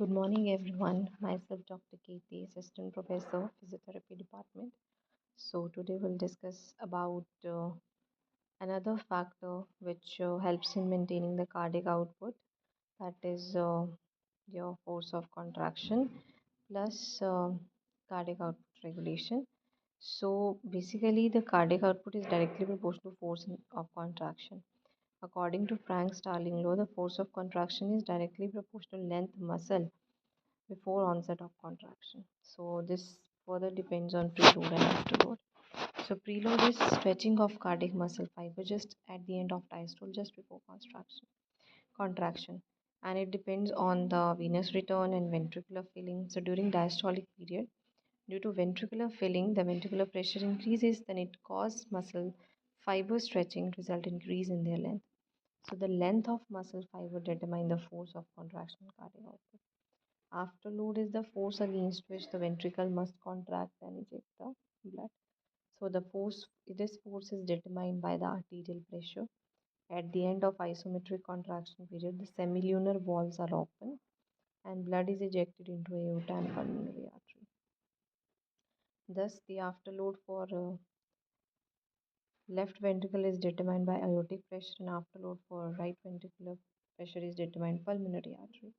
Good morning, everyone. Myself, Dr. Kirti, Assistant Professor, Physiotherapy Department. So today we'll discuss about another factor which helps in maintaining the cardiac output. That is your force of contraction plus cardiac output regulation. So basically, the cardiac output is directly proportional to of contraction. According to Frank Starling law, the force of contraction is directly proportional to length muscle before onset of contraction. So this further depends on preload and afterload. So preload is stretching of cardiac muscle fiber just at the end of diastole, just before contraction, and it depends on the venous return and ventricular filling. So during diastolic period, due to ventricular filling, the ventricular pressure increases, then it causes muscle fiber stretching, result increase in their length. So the length of muscle fiber determine the force of contraction cardiac output. Afterload is the force against which the ventricle must contract and eject the blood. So this force is determined by the arterial pressure. At the end of isometric contraction period, the semilunar valves are open and blood is ejected into aorta and pulmonary artery. Thus, the afterload for left ventricle is determined by aortic pressure, and afterload for right ventricular pressure is determined pulmonary artery.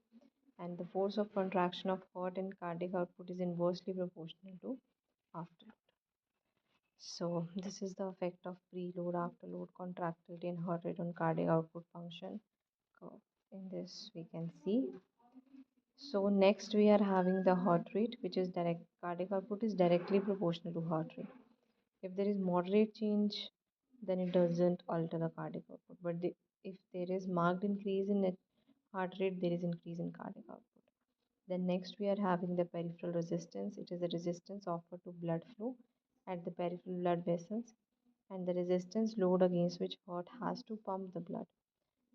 And the force of contraction of heart and cardiac output is inversely proportional to afterload. So this is the effect of preload, afterload, contractility, and heart rate on cardiac output function curve. In this we can see. So next we are having the heart rate, which is direct cardiac output is directly proportional to heart rate. If there is moderate change, then it doesn't alter the cardiac output. But if there is marked increase in heart rate, there is increase in cardiac output. Then next we are having the peripheral resistance. It is the resistance offered to blood flow at the peripheral blood vessels and the resistance load against which heart has to pump the blood.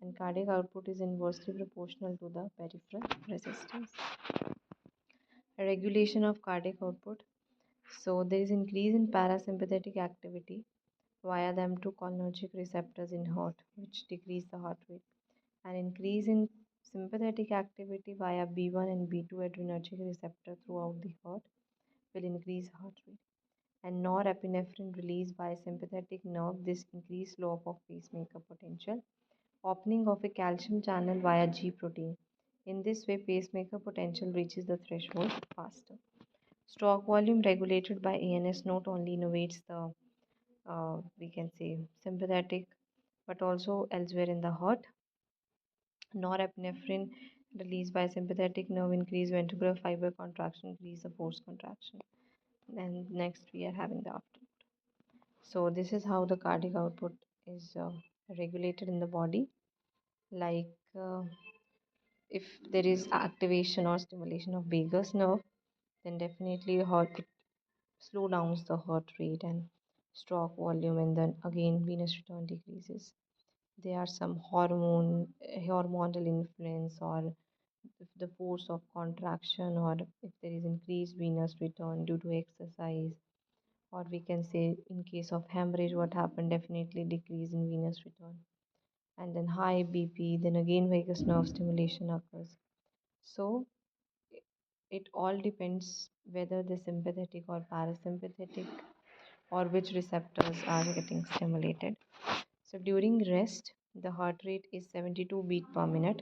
And cardiac output is inversely proportional to the peripheral resistance. A regulation of cardiac output. So there is increase in parasympathetic activity via the M2 cholinergic receptors in heart, which decrease the heart rate, and increase in sympathetic activity via B1 and B2 adrenergic receptor throughout the heart will increase heart rate. And norepinephrine released by sympathetic nerve, this increased slope of pacemaker potential. Opening of a calcium channel via G protein. In this way, pacemaker potential reaches the threshold faster. Stroke volume regulated by ANS not only innovates the we can say sympathetic but also elsewhere in the heart. Norepinephrine released by sympathetic nerve increase ventricular fiber contraction, increase the force contraction. And next we are having the after. So this is how the cardiac output is regulated in the body. Like if there is activation or stimulation of vagus nerve, then definitely heart it slow downs the heart rate and stroke volume, and then again venous return decreases. There are some hormonal influence, or if the force of contraction, or if there is increased venous return due to exercise, or we can say in case of hemorrhage what happened, definitely decrease in venous return. And then high BP, then again vagus nerve stimulation occurs. So it all depends whether the sympathetic or parasympathetic or which receptors are getting stimulated. So during rest, the heart rate is 72 beat per minute,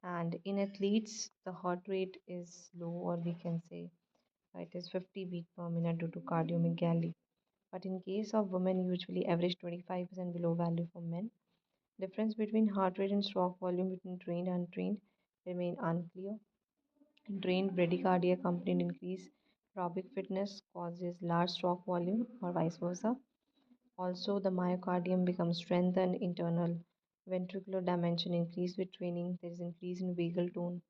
and in athletes, the heart rate is low, or we can say it is 50 beat per minute due to cardiomegaly. But in case of women, usually average 25% below value for men. Difference between heart rate and stroke volume between trained and untrained remain unclear. Trained bradycardia accompanied increased aerobic fitness causes large stroke volume, or vice versa. Also, the myocardium becomes strengthened, internal ventricular dimension increased with training. There is increase in vagal tone,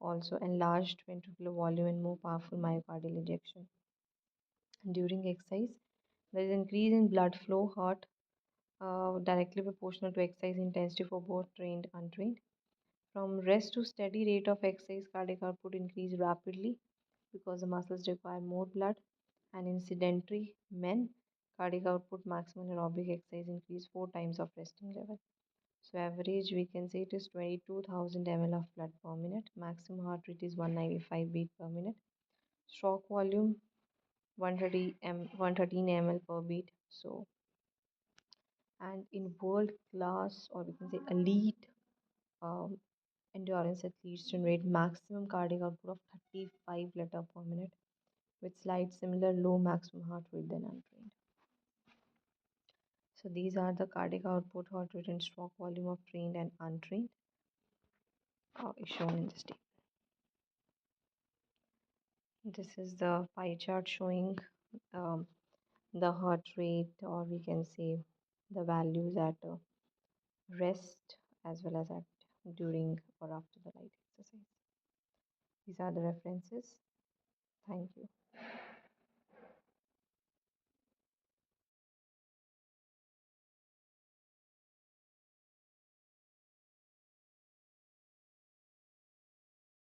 also enlarged ventricular volume and more powerful myocardial ejection. During exercise, there is increase in blood flow, heart directly proportional to exercise intensity for both trained and untrained. From rest to steady rate of exercise, cardiac output increase rapidly because the muscles require more blood. And in sedentary men, cardiac output maximum aerobic exercise increase 4 times of resting level. So average we can say it is 22,000 ml of blood per minute. Maximum heart rate is 195 beat per minute. Stroke volume 113 ml per beat. So, and in world class, or we can say elite um, endurance athletes generate maximum cardiac output of 35 liter per minute with slight similar low maximum heart rate than untrained. So these are the cardiac output, heart rate, and stroke volume of trained and untrained, is shown in this table. This is the pie chart showing um, the heart rate, or we can say the values at rest as well as at during or after the light exercise. These are the references. Thank you.